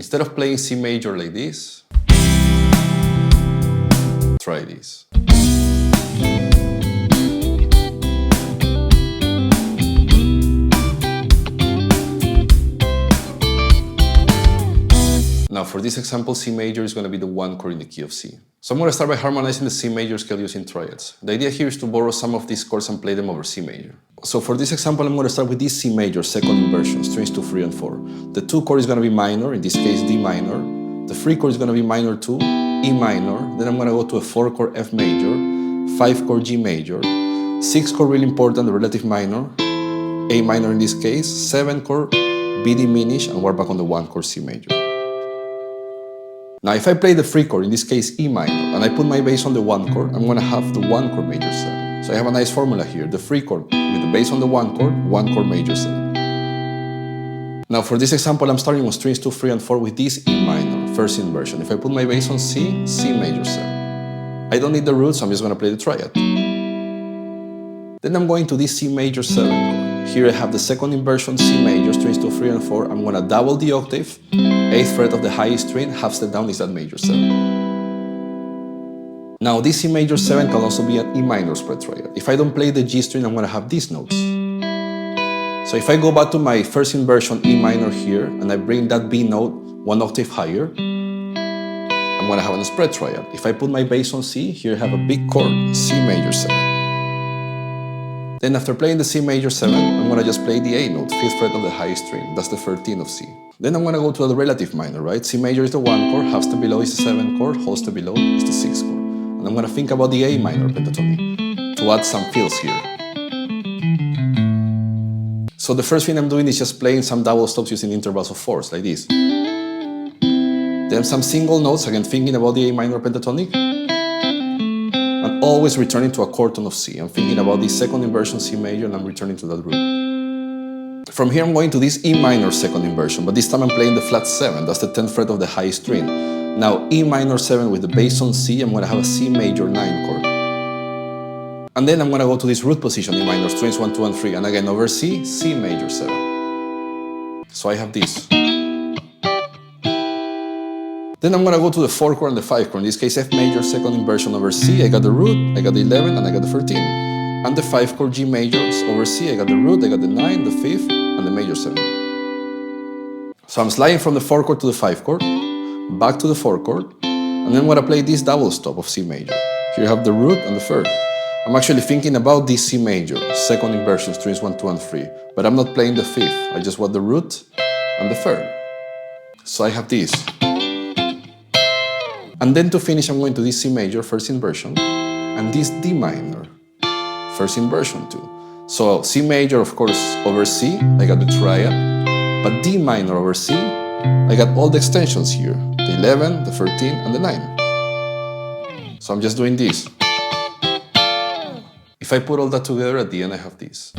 Instead of playing C major like this, try this. Now for this example, C major is going to be the 1 chord in the key of C. So I'm going to start by harmonizing the C major scale using triads. The idea here is to borrow some of these chords and play them over C major. So for this example, I'm going to start with this C major second inversion, strings 2, 3, and 4. The 2 chord is going to be minor, in this case D minor. The 3 chord is going to be minor 2, E minor. Then I'm going to go to a 4 chord F major, 5 chord G major, 6 chord really important, the relative minor, A minor in this case, 7 chord B diminished, and we're back on the 1 chord C major. Now if I play the 3 chord, in this case E minor, and I put my bass on the 1 chord, I'm going to have the 1 chord major 7. So I have a nice formula here, the 3 chord with the bass on the 1 chord major 7. Now for this example, I'm starting on strings 2, 3, and 4 with this E minor, first inversion. If I put my bass on C, C major 7. I don't need the root, so I'm just going to play the triad. Then I'm going to this C major 7 chord. Here I have the second inversion, C major, strings 2, 3, and 4. I'm going to double the octave, 8th fret of the highest string, half step down is that major 7. Now this C major 7 can also be an E minor spread triad. If I don't play the G string, I'm going to have these notes. So if I go back to my first inversion, E minor here, and I bring that B note 1 octave higher, I'm going to have a spread triad. If I put my bass on C, here I have a big chord, C major 7. Then after playing the C major 7, I'm going to just play the A note, 5th fret of the highest string. That's the 13th of C. Then I'm going to go to the relative minor, right? C major is the 1 chord, half step below is the 7th chord, whole step below is the 6th chord. And I'm going to think about the A minor pentatonic to add some fills here. So the first thing I'm doing is just playing some double stops using intervals of 4s, like this. Then some single notes, again thinking about the A minor pentatonic. And always returning to a chord tone of C. I'm thinking about this second inversion C major and I'm returning to that root. From here I'm going to this E minor second inversion, but this time I'm playing the flat 7, that's the 10th fret of the highest string. Now E minor 7 with the bass on C, I'm going to have a C major 9 chord. And then I'm going to go to this root position in minor, strings 1, 2, and 3, and again over C, C major 7. So I have this. Then I'm going to go to the 4 chord and the 5 chord, in this case F major second inversion over C, I got the root, I got the 11, and I got the 13. And the 5 chord G majors over C, I got the root, I got the 9, the 5th, and the major 7. So I'm sliding from the 4 chord to the 5 chord, back to the 4 chord, and then I'm going to play this double stop of C major. Here you have the root and the 3rd. I'm actually thinking about this C major, second inversion, strings 1, 2, and 3, but I'm not playing the 5th, I just want the root and the 3rd. So I have this. And then to finish, I'm going to this C major, first inversion, and this D minor, first inversion too. So C major, of course, over C, I got the triad, but D minor over C, I got all the extensions here, the 11, the 13, and the 9. So I'm just doing this. If I put all that together, at the end I have this.